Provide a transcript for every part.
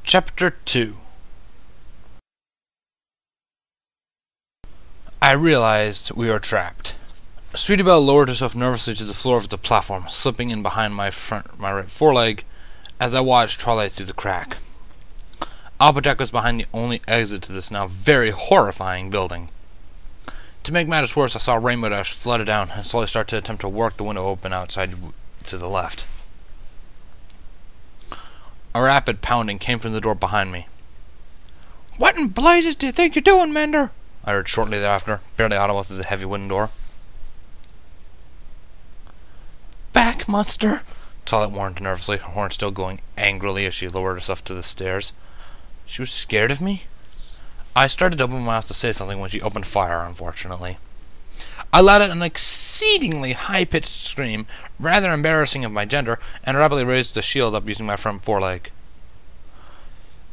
Chapter 2. I realized we were trapped. Sweetie Belle lowered herself nervously to the floor of the platform, slipping in behind my right foreleg as I watched Twilight through the crack. Applejack was behind the only exit to this now very horrifying building. To make matters worse, I saw Rainbow Dash flutter down and slowly start to attempt to work the window open outside to the left. A rapid pounding came from the door behind me. "What in blazes do you think you're doing, Mender?" I heard shortly thereafter, barely audible through the heavy wooden door. "Back, monster!" Twilight warned nervously, her horn still glowing angrily as she lowered herself to the stairs. She was scared of me? I started to open my mouth to say something when she opened fire, unfortunately. I let out an exceedingly high-pitched scream, rather embarrassing of my gender, and rapidly raised the shield up using my front foreleg.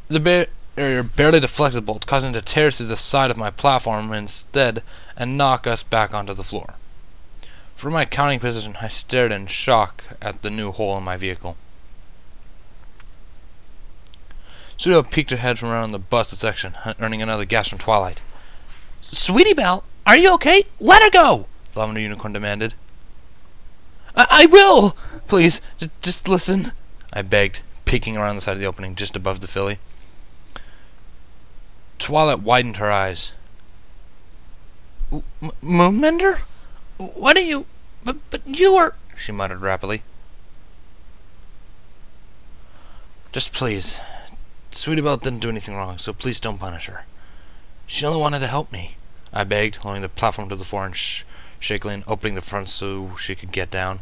The barrier barely deflected the bolt, causing it to tear through the side of my platform instead and knock us back onto the floor. From my counting position, I stared in shock at the new hole in my vehicle. Sweetie Belle peeked her head from around the busted section, earning another gasp from Twilight. "Sweetie Belle, are you okay? Let her go!" the Lavender Unicorn demanded. I will! Please, just listen, I begged, peeking around the side of the opening just above the filly. Twilight widened her eyes. Mender? What are you... But you were... she muttered rapidly. Just please. Sweetie Belle didn't do anything wrong, so please don't punish her. She only wanted to help me, I begged, lowering the platform to the floor and shakily and opening the front so she could get down.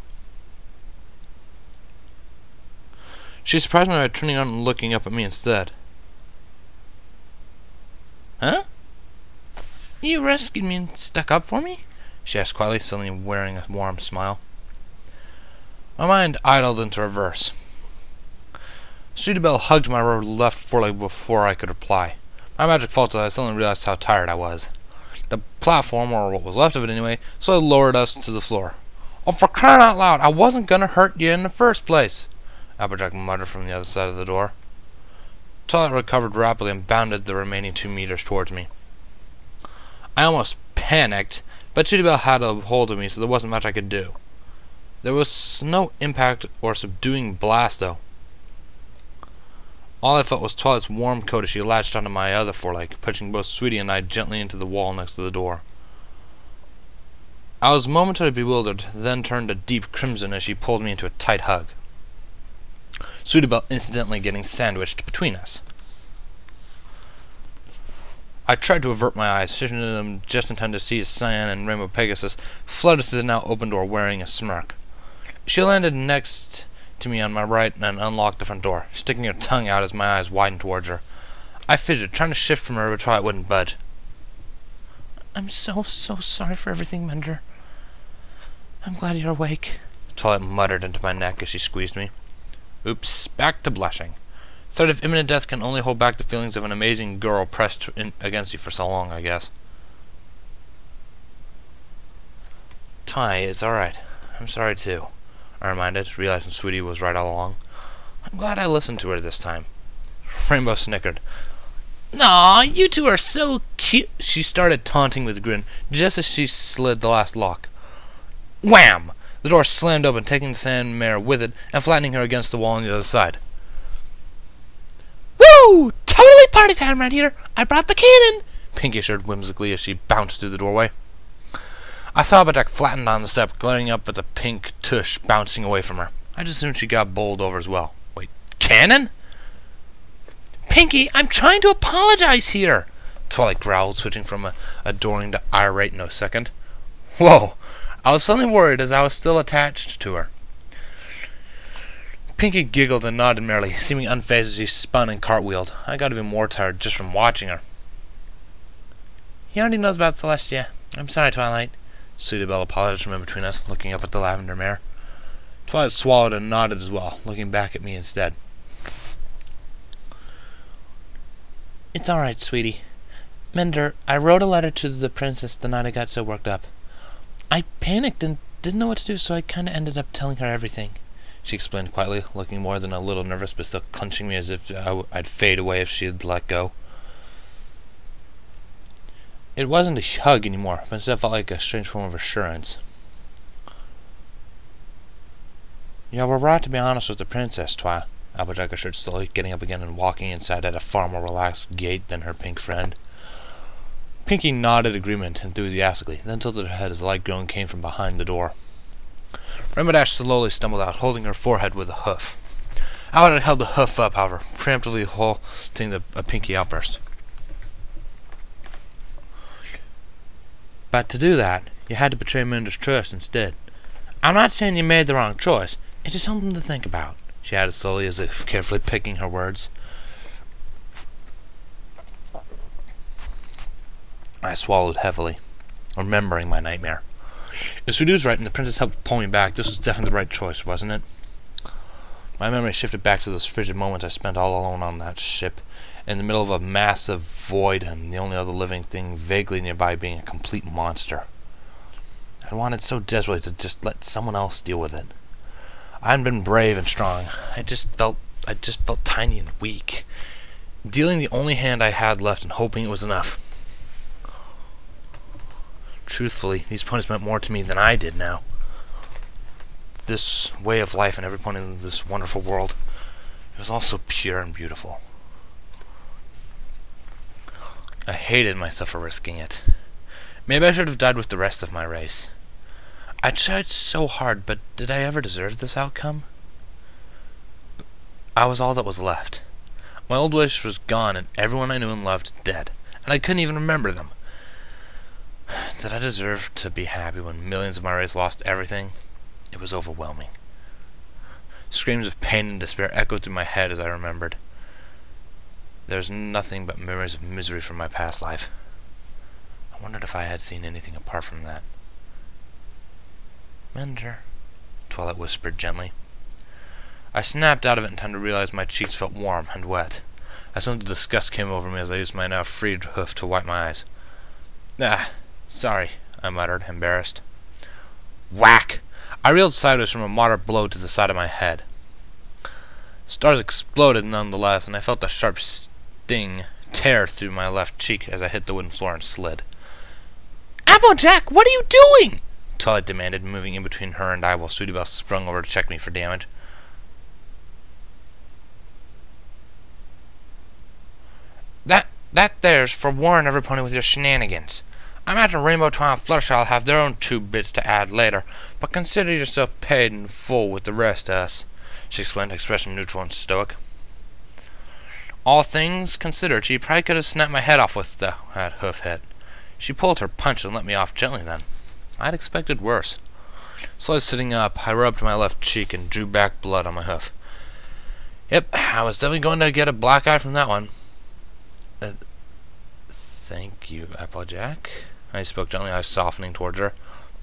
She surprised me by turning on and looking up at me instead. "Huh? You rescued me and stuck up for me?" she asked quietly, suddenly wearing a warm smile. My mind idled into reverse. Sweetie Belle hugged my left foreleg before I could reply. My magic faulted as I suddenly realized how tired I was. The platform, or what was left of it anyway, slowly lowered us to the floor. "Oh, for crying out loud, I wasn't gonna hurt you in the first place," Applejack muttered from the other side of the door. Twilight recovered rapidly and bounded the remaining 2 meters towards me. I almost panicked, but Sweetie Belle had a hold of me, so there wasn't much I could do. There was no impact or subduing blast, though. All I felt was Twilight's warm coat as she latched onto my other foreleg, pushing both Sweetie and I gently into the wall next to the door. I was momentarily bewildered, then turned a deep crimson as she pulled me into a tight hug. Sweetie Belle incidentally getting sandwiched between us. I tried to avert my eyes, shifting them just in time to see Cyan and Rainbow Pegasus flutter through the now open door wearing a smirk. She landed next to me on my right and unlocked the front door, sticking her tongue out as my eyes widened towards her. I fidgeted, trying to shift from her, but Twilight wouldn't budge. "I'm so sorry for everything, Mender. I'm glad you're awake," Twilight muttered into my neck as she squeezed me. Oops, back to blushing. Threat of imminent death can only hold back the feelings of an amazing girl pressed against you for so long, I guess. Twilight, it's alright. I'm sorry too, I reminded, realizing Sweetie was right all along. I'm glad I listened to her this time. Rainbow snickered. "Aw, you two are so cute." She started taunting with a grin, just as she slid the last lock. Wham! The door slammed open, taking the sandmare with it, and flattening her against the wall on the other side. "Woo! Totally party time right here. I brought the cannon," Pinky assured whimsically as she bounced through the doorway. I saw Applejack flattened on the step, glaring up at the pink tush bouncing away from her. I just assumed she got bowled over as well. Wait, cannon? "Pinky, I'm trying to apologize here," Twilight growled, switching from adoring to irate in a second. Whoa! I was suddenly worried as I was still attached to her. Pinky giggled and nodded merrily, seeming unfazed as she spun and cartwheeled. I got even more tired just from watching her. "He already knows about Celestia. I'm sorry, Twilight." Sweetie Belle apologized from in between us, looking up at the lavender mare. Twilight swallowed and nodded as well, looking back at me instead. "It's alright, sweetie. Mender, I wrote a letter to the princess the night I got so worked up. I panicked and didn't know what to do, so I kinda ended up telling her everything. she explained quietly, looking more than a little nervous but still clenching me as if I'd fade away if she'd let go. It wasn't a hug anymore, but instead felt like a strange form of assurance. "You were right to be honest with the princess, Twi," Applejack assured slowly, getting up again and walking inside at a far more relaxed gait than her pink friend. Pinky nodded agreement enthusiastically, then tilted her head as a light groan came from behind the door. Rainbow slowly stumbled out, holding her forehead with a hoof. Applejack held the hoof up, however, preemptively halting a Pinky outburst. "But to do that, you had to betray Mender's trust instead. I'm not saying you made the wrong choice. It's just something to think about," she added slowly, as if carefully picking her words. I swallowed heavily, remembering my nightmare. If Sweetie was right and the princess helped pull me back, this was definitely the right choice, wasn't it? My memory shifted back to those frigid moments I spent all alone on that ship, in the middle of a massive void, and the only other living thing vaguely nearby being a complete monster. I wanted so desperately to just let someone else deal with it. I hadn't been brave and strong. I just felt tiny and weak, dealing the only hand I had left and hoping it was enough. Truthfully, these ponies meant more to me than I did now. This way of life and every point in this wonderful world, it was all so pure and beautiful. I hated myself for risking it. Maybe I should have died with the rest of my race. I tried so hard, but did I ever deserve this outcome? I was all that was left. My old wish was gone, and everyone I knew and loved dead, and I couldn't even remember them. Did I deserve to be happy when millions of my race lost everything? It was overwhelming. Screams of pain and despair echoed through my head as I remembered. There was nothing but memories of misery from my past life. I wondered if I had seen anything apart from that. "Mender," Twilight whispered gently. I snapped out of it in time to realize my cheeks felt warm and wet. A sense of disgust came over me as I used my now freed hoof to wipe my eyes. Sorry," I muttered, embarrassed. Whack! I reeled sideways from a moderate blow to the side of my head. Stars exploded nonetheless, and I felt a sharp sting tear through my left cheek as I hit the wooden floor and slid. "Applejack, what are you doing?" Twilight demanded, moving in between her and I while Sweetie Belle sprung over to check me for damage. That there's for warring every pony with your shenanigans. I imagine Rainbow, Twi, and Fluttershy will have their own 2 bits to add later, but consider yourself paid in full with the rest of us," she explained, expression neutral and stoic. All things considered, she probably could have snapped my head off with that hoof hit. She pulled her punch and let me off gently then. I'd expected worse. Slowly sitting up, I rubbed my left cheek and drew back blood on my hoof. Yep, I was definitely going to get a black eye from that one. "Thank you, Applejack," I spoke gently, eyes softening towards her.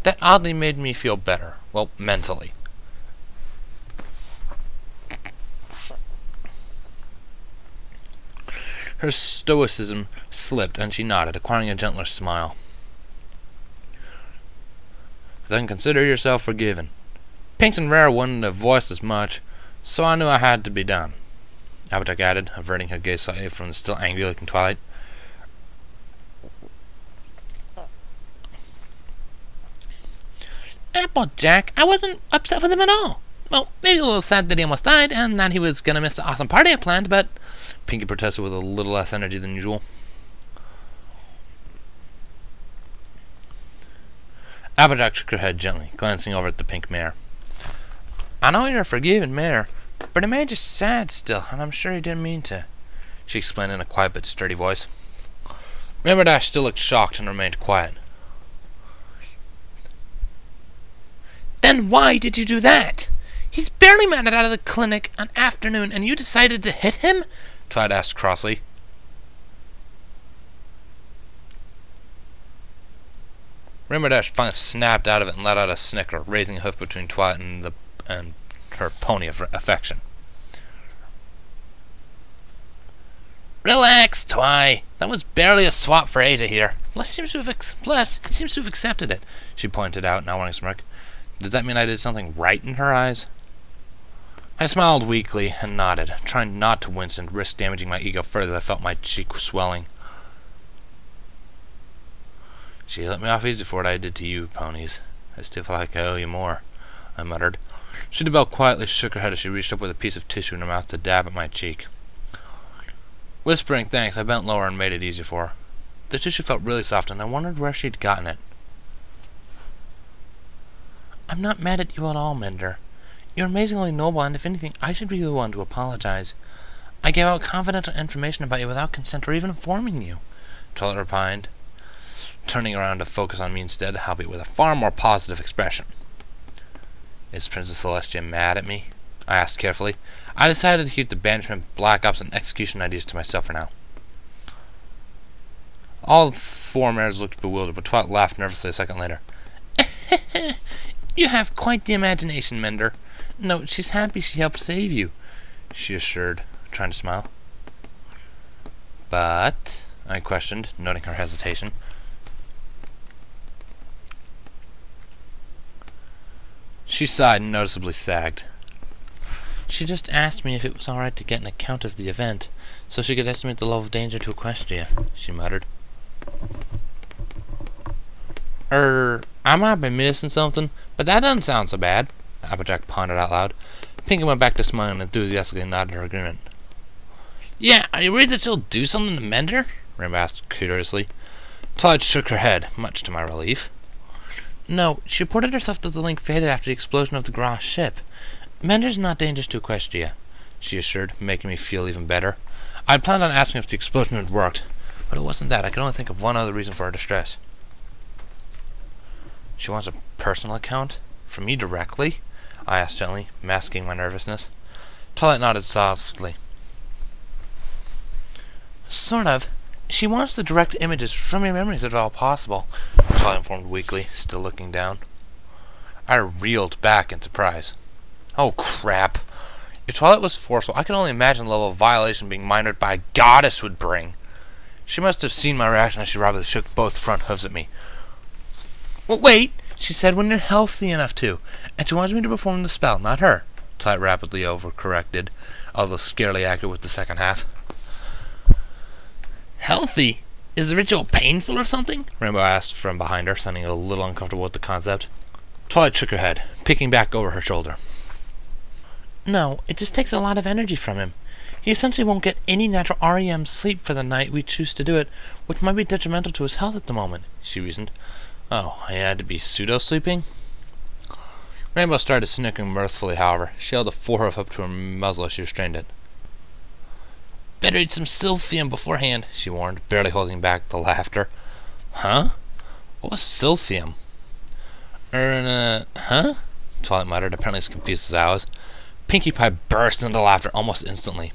That oddly made me feel better. Well, mentally. Her stoicism slipped, and she nodded, acquiring a gentler smile. "Then consider yourself forgiven. Pinks and Rare wouldn't have voiced as much, so I knew I had to be done," Applejack added, averting her gaze slightly from the still angry-looking Twilight. "Applejack, I wasn't upset with him at all. Well, maybe a little sad that he almost died, and that he was gonna miss the awesome party I planned, but..." Pinky protested with a little less energy than usual. Applejack shook her head gently, glancing over at the pink mare. "I know you're a forgiving mare, but it made you sad still, and I'm sure he didn't mean to," she explained in a quiet but sturdy voice. Rainbow still looked shocked and remained quiet. "Then why did you do that? He's barely made it out of the clinic an afternoon, and you decided to hit him?" Twilight asked crossly. Rainbow finally snapped out of it and let out a snicker, raising a hoof between Twilight and her pony of affection. "Relax, Twi. That was barely a swap for Ada here. Plus, he seems to have accepted it," she pointed out, now wanting to smirk. Did that mean I did something right in her eyes? I smiled weakly and nodded, trying not to wince and risk damaging my ego further as I felt my cheek swelling. She let me off easy for what I did to you, ponies. I still feel like I owe you more, I muttered. Sweetie Belle quietly shook her head as she reached up with a piece of tissue in her mouth to dab at my cheek. Whispering thanks, I bent lower and made it easy for her. The tissue felt really soft, and I wondered where she'd gotten it. I'm not mad at you at all, Mender. You're amazingly noble, and if anything, I should be the one to apologize. I gave out confidential information about you without consent or even informing you, Twilight repined, turning around to focus on me instead, albeit with a far more positive expression. Is Princess Celestia mad at me? I asked carefully. I decided to keep the banishment, black ops, and execution ideas to myself for now. All four mares looked bewildered, but Twilight laughed nervously a second later. You have quite the imagination, Mender. No, she's happy she helped save you, she assured, trying to smile. But, I questioned, noting her hesitation. She sighed and noticeably sagged. She just asked me if it was alright to get an account of the event, so she could estimate the level of danger to Equestria, she muttered. I might be missing something, but that doesn't sound so bad, Applejack pondered out loud. Pinky went back to smiling and enthusiastically nodded her agreement. Yeah, are you worried that she'll do something to Mender? Rainbow asked curiously. Twilight shook her head, much to my relief. No, she reported herself that the link faded after the explosion of the Gross ship. Mender's not dangerous to Equestria, she assured, making me feel even better. I had planned on asking if the explosion had worked, but it wasn't that. I could only think of one other reason for her distress. She wants a personal account? From me directly? I asked gently, masking my nervousness. Twilight nodded softly. Sort of. She wants the direct images from your memories if at all possible, Twilight informed weakly, still looking down. I reeled back in surprise. Oh, crap. If Twilight was forceful, I could only imagine the level of violation being minored by a goddess would bring. She must have seen my reaction as she rapidly shook both front hooves at me. Well, wait! She said when you're healthy enough to, and she wants me to perform the spell, not her, Twilight rapidly overcorrected, although scarcely accurate with the second half. Healthy? Is the ritual painful or something? Rainbow asked from behind her, sounding a little uncomfortable with the concept. Twilight shook her head, peeking back over her shoulder. No, it just takes a lot of energy from him. He essentially won't get any natural REM sleep for the night we choose to do it, which might be detrimental to his health at the moment, she reasoned. Oh, I had to be pseudo-sleeping? Rainbow started snickering mirthfully, however. She held a forehoof up to her muzzle as she restrained it. Better eat some Sylphium beforehand, she warned, barely holding back the laughter. Huh? What was Sylphium? Huh? Twilight muttered, apparently as confused as I was. Pinkie Pie burst into laughter almost instantly.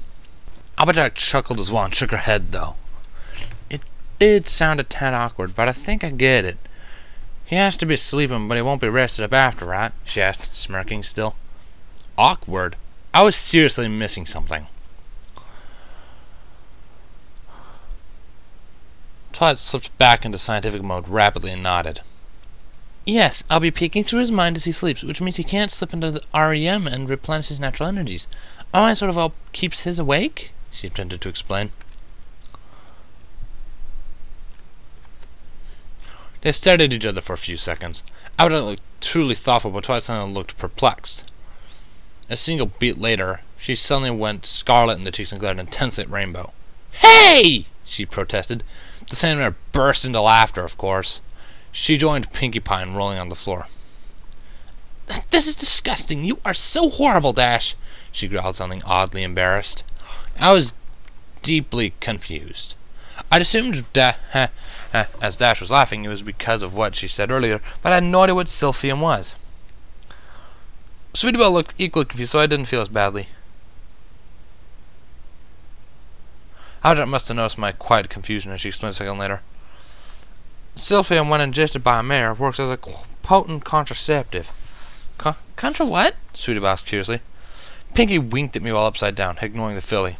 Applejack chuckled as well and shook her head, though. It did sound a tad awkward, but I think I get it. He has to be sleeping, but he won't be rested up after, right? She asked, smirking still. Awkward? I was seriously missing something. Twilight slipped back into scientific mode rapidly and nodded. Yes, I'll be peeking through his mind as he sleeps, which means he can't slip into the REM and replenish his natural energies. Our mind sort of all keeps his awake, she attempted to explain. They stared at each other for a few seconds. Applejack looked truly thoughtful, but Twilight suddenly looked perplexed. A single beat later, she suddenly went scarlet in the cheeks and glared intensely at Rainbow. Hey! She protested. The Sandmare burst into laughter, of course. She joined Pinkie Pie in rolling on the floor. This is disgusting. You are so horrible, Dash, she growled, something oddly embarrassed. I was deeply confused. I'd assumed as Dash was laughing, it was because of what she said earlier, but I had no idea what Sylphium was. Sweetie Belle looked equally confused, so I didn't feel as badly. Applejack must have noticed my quiet confusion as she explained a second later. Sylphium, when ingested by a mare, works as a potent contraceptive. Contra what? Sweetie Belle asked curiously. Pinkie winked at me while upside down, ignoring the filly.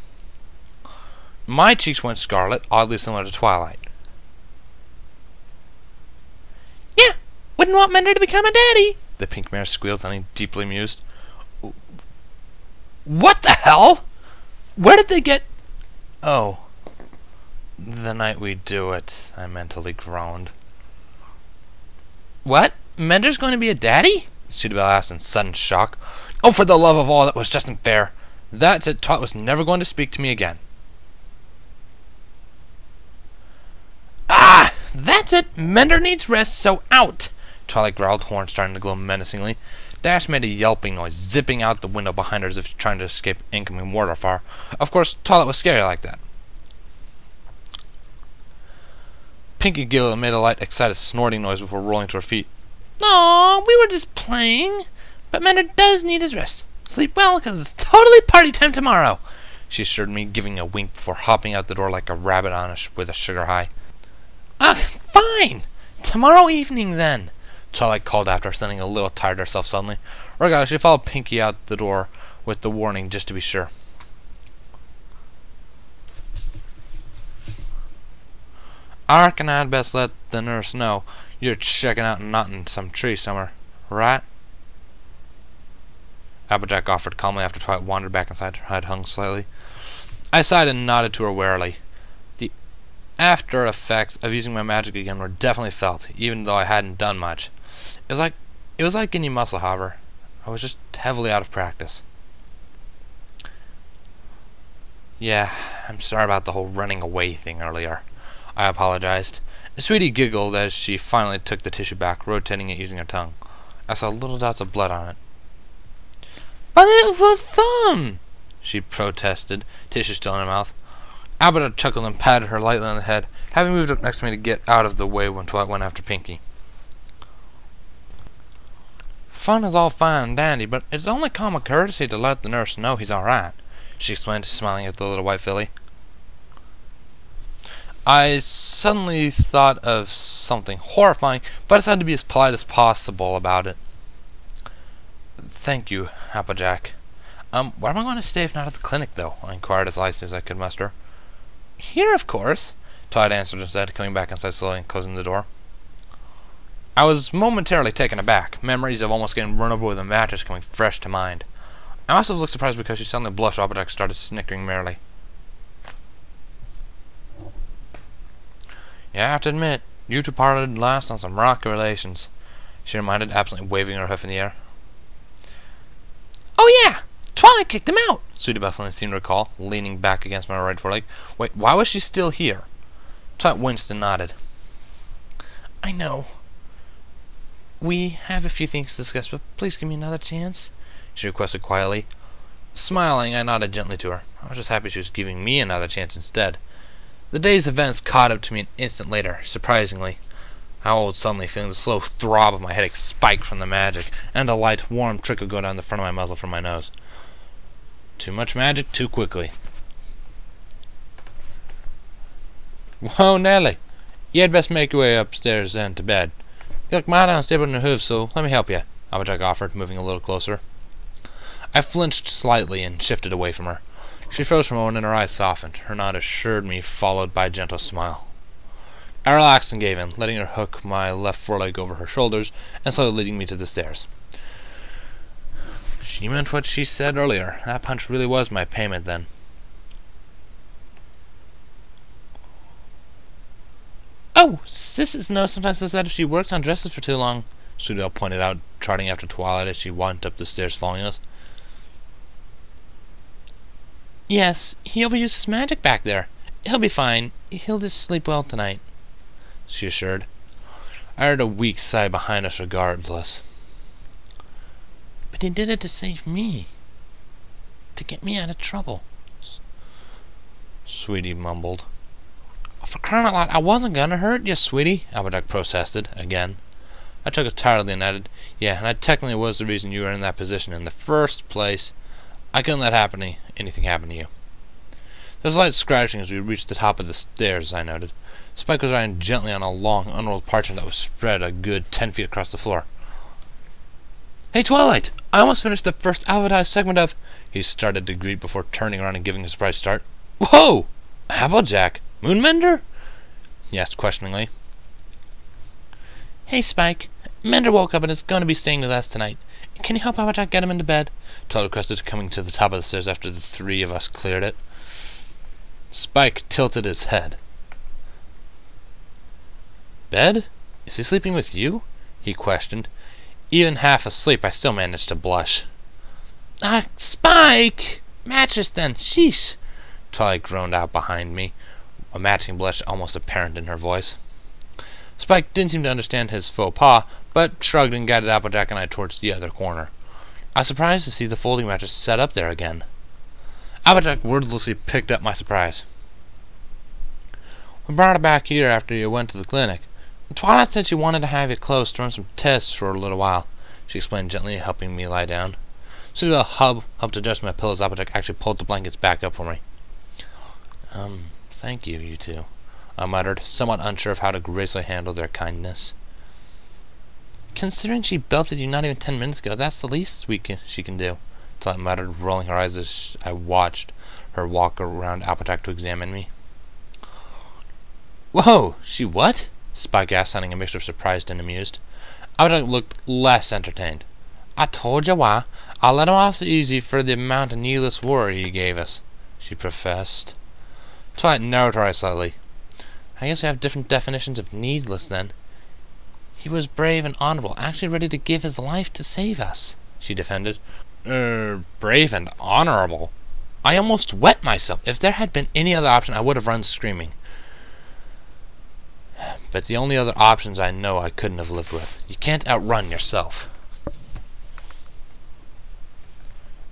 My cheeks went scarlet, oddly similar to Twilight. Yeah, wouldn't want Mender to become a daddy, the pink mare squealed, sounding deeply amused. What the hell? Where did they get... Oh. The night we do it, I mentally groaned. What? Mender's going to be a daddy? Sudibel asked in sudden shock. Oh, for the love of all that was just and fair. That's it. Twilight was never going to speak to me again. Ah! That's it. Mender needs rest, so out! Twilight growled, horns starting to glow menacingly. Dash made a yelping noise, zipping out the window behind her as if trying to escape incoming water fire. Of course, Twilight was scary like that. Pinky giggled and made a light, excited snorting noise before rolling to her feet. Aw, we were just playing. But Mender does need his rest. Sleep well, because it's totally party time tomorrow, she assured me, giving a wink before hopping out the door like a rabbit on with a sugar high. Ah, fine. Tomorrow evening, then. Twilight called after her, sounding a little tired herself suddenly. Regardless, she followed Pinky out the door with the warning just to be sure. I reckon I'd best let the nurse know you're checking out and not in some tree somewhere, right? Applejack offered calmly after Twilight wandered back inside, her head hung slightly. I sighed and nodded to her warily. The after effects of using my magic again were definitely felt, even though I hadn't done much. It was like any muscle, however. I was just heavily out of practice. Yeah, I'm sorry about the whole running away thing earlier, I apologized. Sweetie giggled as she finally took the tissue back, rotating it using her tongue. I saw little dots of blood on it. But it was a thumb, she protested, tissue still in her mouth. Albert chuckled and patted her lightly on the head, having moved up next to me to get out of the way when Twilight went after Pinky. Fun is all fine and dandy, but it's only common courtesy to let the nurse know he's alright, she explained, smiling at the little white filly. I suddenly thought of something horrifying, but decided to be as polite as possible about it. Thank you, Applejack. Where am I going to stay if not at the clinic, though? I inquired as lightly as I could muster. Here, of course, Twilight answered instead, coming back inside slowly and closing the door. I was momentarily taken aback, memories of almost getting run over with a mattress coming fresh to mind. I must have looked surprised because she suddenly blushed. Applejack started snickering merrily. Yeah, I have to admit, you two parted last on some rocky relations, she reminded, absently waving her hoof in the air. Oh yeah! Twilight kicked him out! Sudibel suddenly seemed to recall, leaning back against my right foreleg. Wait, why was she still here? Twilight winced and nodded. I know. We have a few things to discuss, but please give me another chance, she requested quietly. Smiling, I nodded gently to her. I was just happy she was giving me another chance instead. The day's events caught up to me an instant later, surprisingly. I was suddenly feeling the slow throb of my headache spike from the magic, and a light, warm trickle go down the front of my muzzle from my nose. Too much magic, too quickly. Whoa, Nelly. You had best make your way upstairs and to bed. You look mighty unstable in your hooves, so let me help you, Applejack offered, moving a little closer. I flinched slightly and shifted away from her. She froze for a moment and her eyes softened. Her nod assured me, followed by a gentle smile. I relaxed and gave in, letting her hook my left foreleg over her shoulders and slowly leading me to the stairs. She meant what she said earlier. That punch really was my payment then. Oh, Sisses knows sometimes says that if she works on dresses for too long, Sudibel pointed out, trotting after Twilight as she went up the stairs following us. Yes, he overused his magic back there. He'll be fine. He'll just sleep well tonight, she assured. I heard a weak sigh behind us regardless. But he did it to save me. To get me out of trouble, Sweetie mumbled. For crying out loud, I wasn't gonna hurt you, Sweetie, Applejack protested, again. I took it tiredly and added, yeah, and I technically was the reason you were in that position in the first place. I couldn't let anything happen to you. There was a light scratching as we reached the top of the stairs, I noted. Spike was writing gently on a long, unrolled parchment that was spread a good 10 feet across the floor. Hey, Twilight! I almost finished the first alphabetized segment of... He started to greet before turning around and giving a surprise start. Whoa! Applejack! Moonmender? He asked questioningly. Hey, Spike. Mender woke up and is going to be staying with us tonight. Can you help Applejack get him into bed? Twilight requested, coming to the top of the stairs after the three of us cleared it. Spike tilted his head. Bed? Is he sleeping with you? He questioned. Even half asleep, I still managed to blush. Spike! Mattress then, sheesh! Twilight groaned out behind me, a matching blush almost apparent in her voice. Spike didn't seem to understand his faux pas, but shrugged and guided Applejack and I towards the other corner. I was surprised to see the folding mattress set up there again. Applejack wordlessly picked up my surprise. We brought it back here after you went to the clinic. Twilight said she wanted to have you close to run some tests for a little while, she explained gently, helping me lie down. Suddenly helped adjust my pillows. Applejack actually pulled the blankets back up for me. Thank you, you two, I muttered, somewhat unsure of how to gracefully handle their kindness. Considering she belted you not even 10 minutes ago, that's the least she can do, Twilight muttered, rolling her eyes as I watched her walk around Applejack to examine me. Whoa! She what? Spike asked, sounding a mixture of surprised and amused. Applejack looked less entertained. I told you why. I let him off so easy for the amount of needless worry he gave us, she professed. Twilight narrowed her eyes slightly. I guess we have different definitions of needless, then. He was brave and honorable, actually ready to give his life to save us, she defended. Brave and honorable? I almost wet myself. If there had been any other option, I would have run screaming. But the only other options I know I couldn't have lived with. You can't outrun yourself.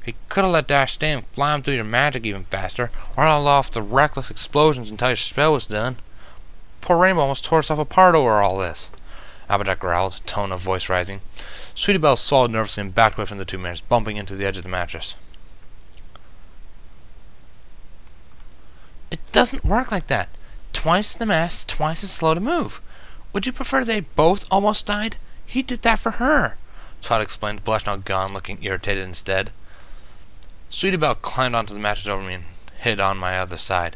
He could have let Dash stay and fly him through your magic even faster, or held off the reckless explosions until your spell was done. Poor Rainbow almost tore herself apart over all this. Applejack growled, tone of voice rising. Sweetie Belle swallowed nervously and backed away from the two mares, bumping into the edge of the mattress. It doesn't work like that. Twice the mass, twice as slow to move. Would you prefer they both almost died? He did that for her, Twilight explained, blush now gone, looking irritated instead. Sweetie Belle climbed onto the mattress over me and hid on my other side.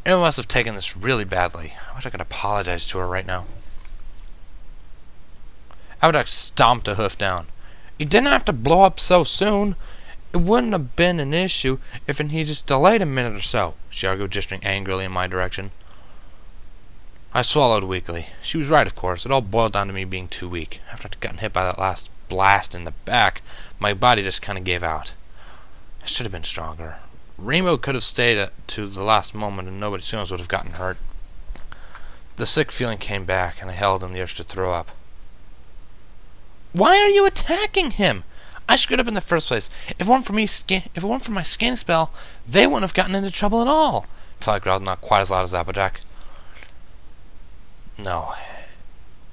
Emma must have taken this really badly. I wish I could apologize to her right now. Applejack stomped a hoof down. He didn't have to blow up so soon. It wouldn't have been an issue if he just delayed a minute or so, she argued, gesturing angrily in my direction. I swallowed weakly. She was right, of course. It all boiled down to me being too weak. After I'd gotten hit by that last blast in the back, my body just kind of gave out. I should have been stronger. Rainbow could have stayed to the last moment and nobody's feelings would have gotten hurt. The sick feeling came back and I held in the urge to throw up. Why are you attacking him? I screwed up in the first place. If it weren't for my scanning spell, they wouldn't have gotten into trouble at all, Twilight growled, not quite as loud as Applejack. No,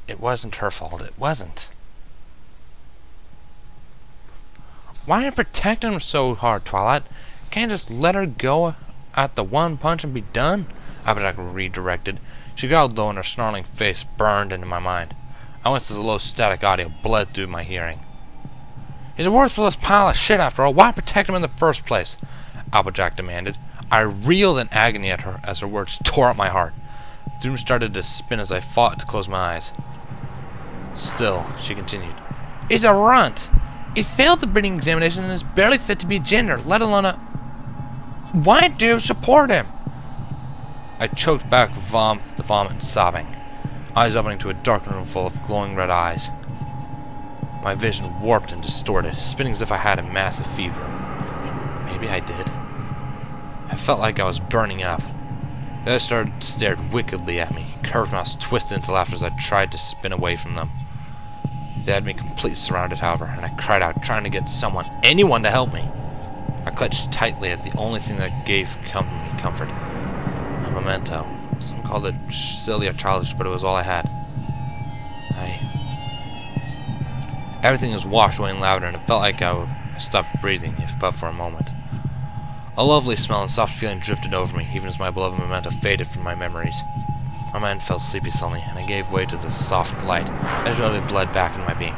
it wasn't her fault. It wasn't. Why are you protecting her so hard, Twilight? Can't you just let her go at the one punch and be done? Applejack redirected. She growled low and her snarling face burned into my mind. I winced as the low static audio bled through my hearing. He's a worthless pile of shit after all. Why protect him in the first place? Applejack demanded. I reeled in agony at her as her words tore at my heart. The room started to spin as I fought to close my eyes. Still, she continued. He's a runt. He failed the breeding examination and is barely fit to be gender, let alone a... Why do you support him? I choked back the vomit and sobbing, eyes opening to a dark room full of glowing red eyes. My vision warped and distorted, spinning as if I had a massive fever. Maybe I did. I felt like I was burning up. The other stared wickedly at me, curved mouths twisted into laughter as I tried to spin away from them. They had me completely surrounded, however, and I cried out, trying to get anyone to help me. I clutched tightly at the only thing that gave me comfort. A memento. Some called it silly or childish, but it was all I had. Everything was washed away in lavender, and it felt like I stopped breathing, if but for a moment. A lovely smell and soft feeling drifted over me, even as my beloved memento faded from my memories. My mind felt sleepy suddenly, and I gave way to the soft light as really bled back into my being.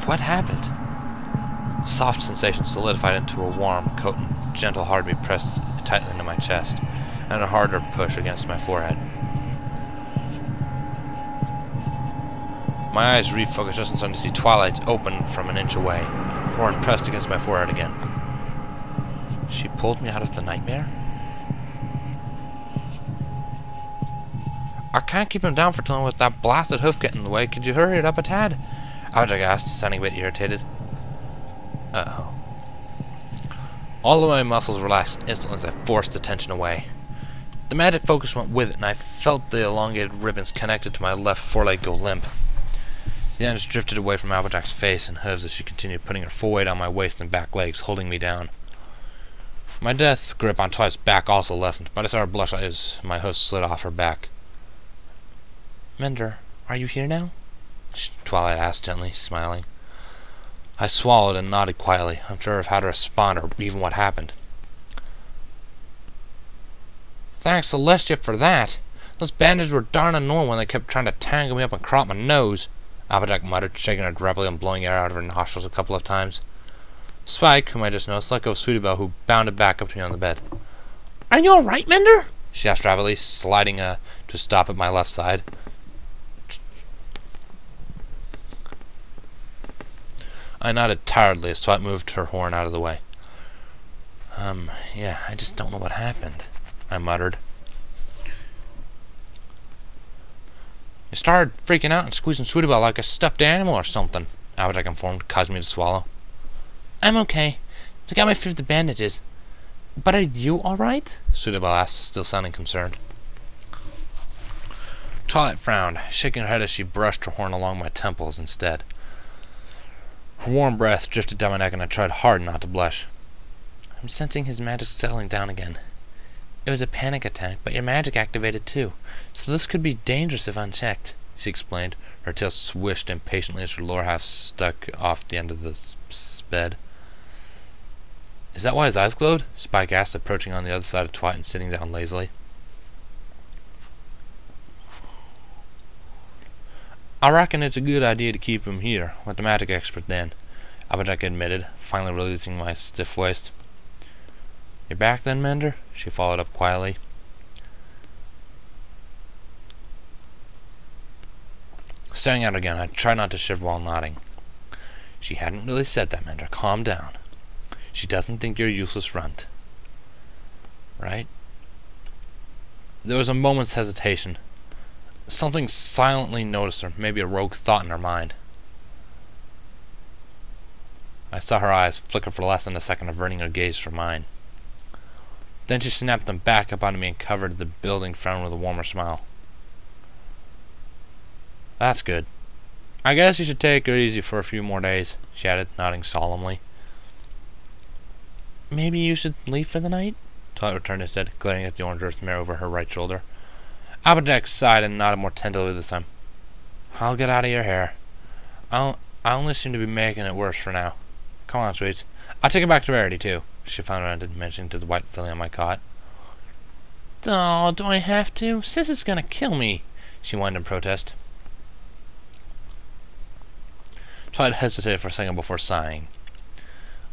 What happened? The soft sensation solidified into a warm, coat and gentle heartbeat pressed tightly into my chest, and a harder push against my forehead. My eyes refocused just in time to see Twilight's open from an inch away, horn pressed against my forehead again. She pulled me out of the nightmare? I can't keep him down for too long with that blasted hoof getting in the way. Could you hurry it up a tad? Abhijit asked, sounding a bit irritated. Uh-oh. All of my muscles relaxed instantly as I forced the tension away. The magic focus went with it, and I felt the elongated ribbons connected to my left foreleg go limp. The ends drifted away from Abhijit's face and hooves as she continued putting her full weight on my waist and back legs, holding me down. My death grip on Twilight's back also lessened, but I saw her blush as my hooves slid off her back. Mender, are you here now? Twilight asked gently, smiling. I swallowed and nodded quietly, unsure of how to respond or even what happened. Thanks Celestia for that. Those bandits were darn annoying when they kept trying to tangle me up and crop my nose, Abhijit muttered, shaking her rapidly and blowing air out of her nostrils a couple of times. Spike, whom I just noticed, let go of Sweetie Belle, who bounded back up to me on the bed. Are you alright, Mender? She asked rapidly, sliding to stop at my left side. I nodded tiredly as Twilight moved her horn out of the way. Yeah, I just don't know what happened, I muttered. You started freaking out and squeezing Sweetie Belle like a stuffed animal or something, Abhijit informed, causing me to swallow. I'm okay. They got my feet with the bandages. But are you alright? Sweetie Belle asked, still sounding concerned. Twilight frowned, shaking her head as she brushed her horn along my temples instead. Her warm breath drifted down my neck and I tried hard not to blush. I'm sensing his magic settling down again. It was a panic attack, but your magic activated too, so this could be dangerous if unchecked, she explained, her tail swished impatiently as her lower half stuck off the end of the bed. Is that why his eyes glowed? Spike asked, approaching on the other side of Twilight and sitting down lazily. I reckon it's a good idea to keep him here, with the magic expert then, Abhijit admitted, finally releasing my stiff waist. You're back then, Mender? She followed up quietly. Staring at her again, I tried not to shiver while nodding. She hadn't really said that, Mender. Calm down. She doesn't think you're a useless runt. Right? There was a moment's hesitation. Something silently noticed her, maybe a rogue thought in her mind. I saw her eyes flicker for less than a second, averting her gaze from mine. Then she snapped them back up onto me and covered the building frown with a warmer smile. That's good. I guess you should take her easy for a few more days, she added, nodding solemnly. Maybe you should leave for the night? Twilight returned instead, glaring at the orange earth mare over her right shoulder. Abhijit sighed and nodded more tenderly this time. I'll get out of your hair. I only seem to be making it worse for now. Come on, sweets. I'll take it back to Rarity, too, she finally ended, mentioning to the white filly on my cot. Oh, do I have to? Sis is gonna kill me, she whined in protest. Twilight hesitated for a second before sighing.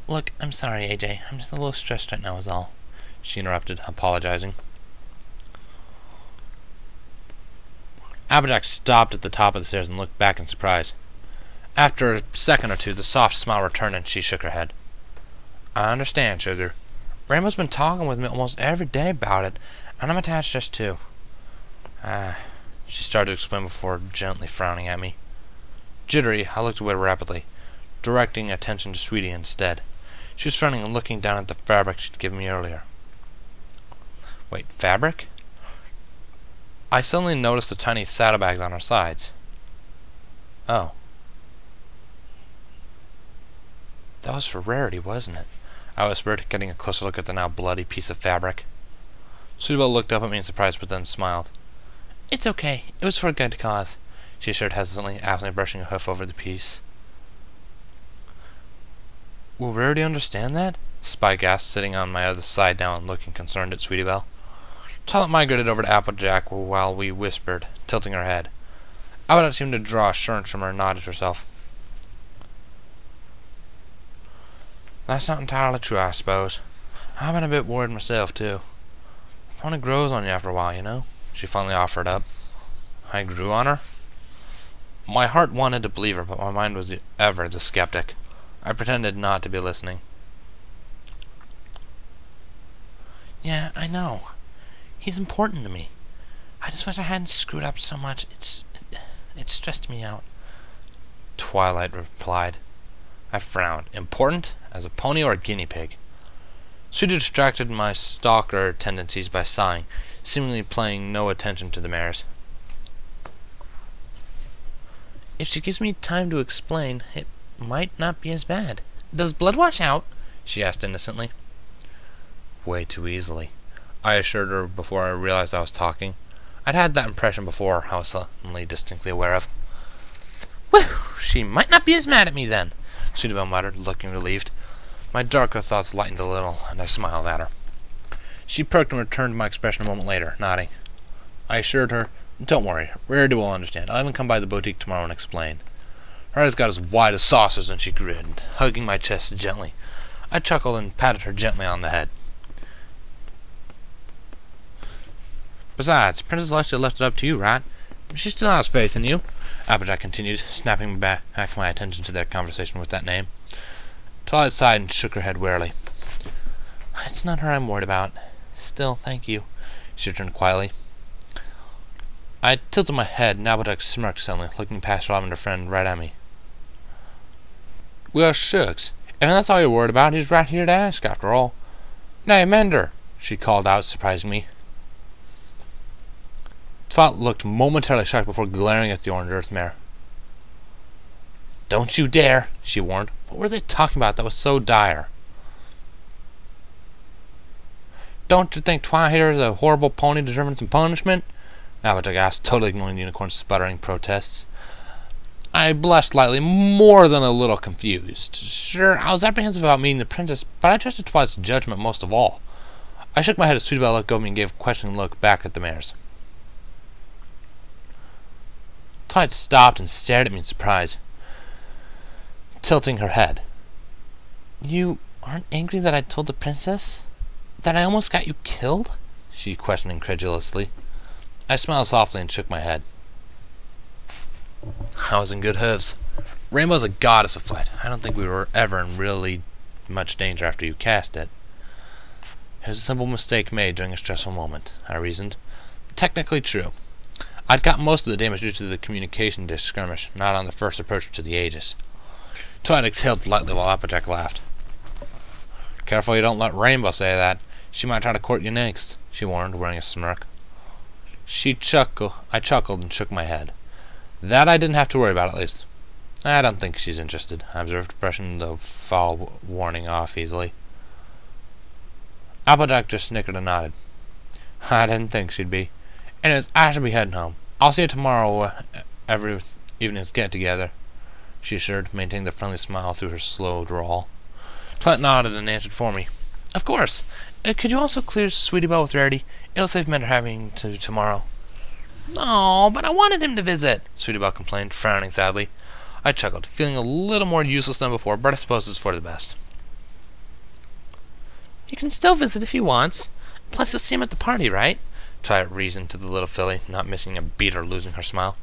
Look, I'm sorry, AJ. I'm just a little stressed right now is all, she interrupted, apologizing. Abhijit stopped at the top of the stairs and looked back in surprise. After a second or two, the soft smile returned and she shook her head. I understand, sugar. Rainbow's been talking with me almost every day about it, and I'm attached just too. She started to explain before gently frowning at me. Jittery, I looked away rapidly, directing attention to Sweetie instead. She was frowning and looking down at the fabric she'd given me earlier. Wait, fabric? I suddenly noticed the tiny saddlebags on her sides. Oh. That was for Rarity, wasn't it? I whispered, getting a closer look at the now bloody piece of fabric. Sweetie Belle looked up at me in surprise, but then smiled. It's okay. It was for a good cause, she assured hesitantly, absently brushing a hoof over the piece. Will Rarity understand that? Spike asked, sitting on my other side now and looking concerned at Sweetie Belle. Twilight migrated over to Applejack while we whispered, tilting her head. Applejack seemed to draw assurance from her and nodded herself. That's not entirely true, I suppose. I've been a bit worried myself, too. It only grows on you after a while, you know, she finally offered up. I grew on her? My heart wanted to believe her, but my mind was ever the skeptic. I pretended not to be listening. Yeah, I know. He's important to me. I just wish I hadn't screwed up so much. It stressed me out. Twilight replied. I frowned. Important? As a pony or a guinea pig? Sweetie distracted my stalker tendencies by sighing, seemingly paying no attention to the mares. If she gives me time to explain, it might not be as bad. Does blood wash out? She asked innocently. Way too easily, I assured her before I realized I was talking. I'd had that impression before, I was suddenly distinctly aware of. Whew, she might not be as mad at me then, Sweetie Belle muttered, looking relieved. My darker thoughts lightened a little, and I smiled at her. She perked and returned my expression a moment later, nodding. I assured her, don't worry, Rarity will understand. I'll even come by the boutique tomorrow and explain. Her eyes got as wide as saucers and she grinned, hugging my chest gently. I chuckled and patted her gently on the head. Besides, Princess Alexia left it up to you, right? She still has faith in you, Applejack continued, snapping back my attention to their conversation with that name. Twilight sighed and shook her head wearily. It's not her I'm worried about. Still, thank you, she returned quietly. I tilted my head, and Applejack smirked suddenly, looking past her lavender friend right at me. Well, shucks. If that's all you're worried about, he's right here to ask, after all. Nay, Mender, she called out, surprising me. Twilight looked momentarily shocked before glaring at the orange earth mare. Don't you dare, she warned. What were they talking about that was so dire? Don't you think Twilight here is a horrible pony deserving some punishment? Applejack asked, totally ignoring the unicorn's sputtering protests. I blushed lightly, more than a little confused. Sure, I was apprehensive about meeting the princess, but I trusted Twilight's judgment most of all. I shook my head as Sweetie Belle let go of me and gave a questioning look back at the mares. Twilight stopped and stared at me in surprise, tilting her head. You aren't angry that I told the princess? That I almost got you killed? She questioned incredulously. I smiled softly and shook my head. I was in good hooves. Rainbow's a goddess of flight. I don't think we were ever in really much danger after you cast it. It was a simple mistake made during a stressful moment, I reasoned. Technically true. I'd got most of the damage due to the communication dish skirmish, not on the first approach to the Aegis. Twilight exhaled lightly while Applejack laughed. Careful you don't let Rainbow say that. She might try to court you next, she warned, wearing a smirk. I chuckled and shook my head. That I didn't have to worry about, at least. I don't think she's interested, I observed, brushing the foul warning off easily. Applejack just snickered and nodded. I didn't think she'd be. Anyways, I should be heading home. I'll see you tomorrow every evening's get-together, she assured, maintaining the friendly smile through her slow drawl. Twilight nodded and answered for me. Of course. Could you also clear Sweetie Belle with Rarity? It'll save Mender having to tomorrow. No, but I wanted him to visit, Sweetie Belle complained, frowning sadly. I chuckled, feeling a little more useless than before, but I suppose it's for the best. You can still visit if he wants. Plus, you'll see him at the party, right? Twilight reasoned to the little filly, not missing a beat or losing her smile.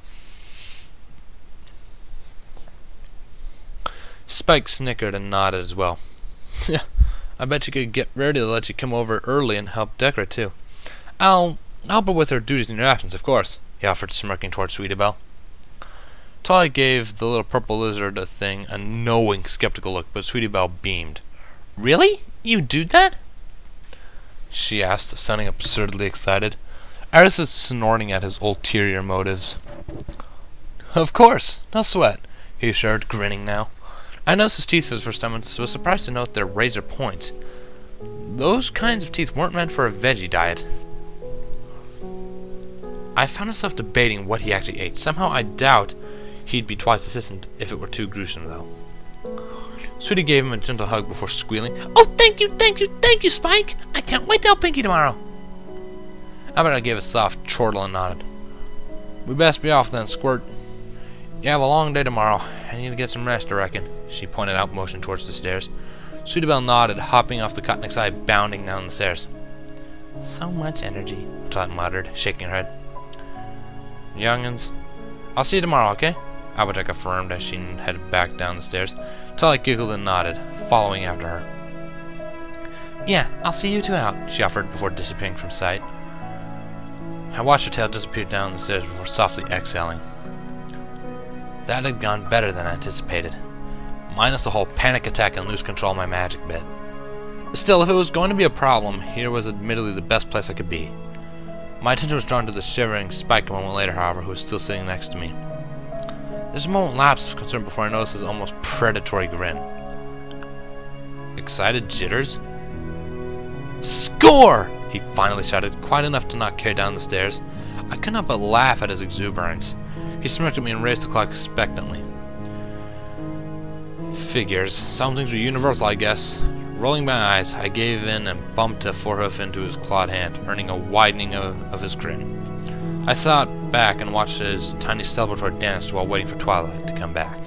Spike snickered and nodded as well. Yeah, I bet you could get Rarity to let you come over early and help decorate, too. I'll help her with her duties in your absence, of course, he offered, smirking toward Sweetie Belle. Twilight gave the little purple lizard a knowing, skeptical look, but Sweetie Belle beamed. Really? You do that? She asked, sounding absurdly excited. Iris was snorting at his ulterior motives. Of course, no sweat, he assured, grinning now. I noticed his teeth for the first time and was surprised to note their razor points. Those kinds of teeth weren't meant for a veggie diet. I found myself debating what he actually ate. Somehow I doubt he'd be twice assistant if it were too gruesome, though. Sweetie gave him a gentle hug before squealing, Oh, thank you, Spike! I can't wait to help Pinky tomorrow! I gave a soft chortle and nodded. We best be off then, Squirt. You have a long day tomorrow. I need to get some rest, I reckon. She pointed out, motion towards the stairs. Sweetie Belle nodded, hopping off the cot next eye, bounding down the stairs. So much energy, Twilight muttered, shaking her head. Young'uns, I'll see you tomorrow, okay? Applejack affirmed as she headed back down the stairs. Twilight giggled and nodded, following after her. Yeah, I'll see you two out, she offered before disappearing from sight. I watched her tail disappear down the stairs before softly exhaling. That had gone better than anticipated, minus the whole panic attack and lose control of my magic bit. Still, if it was going to be a problem, here was admittedly the best place I could be. My attention was drawn to the shivering Spike a moment later, however, who was still sitting next to me. There's a moment lapse of concern before I noticed his almost predatory grin. Excited jitters? Score! He finally shouted, quiet enough to not carry down the stairs. I could not but laugh at his exuberance. He smirked at me and raised the clock expectantly. Figures. Some things were universal, I guess. Rolling my eyes, I gave in and bumped a forehoof into his clawed hand, earning a widening of his grin. I sat back and watched his tiny celebratory dance while waiting for Twilight to come back.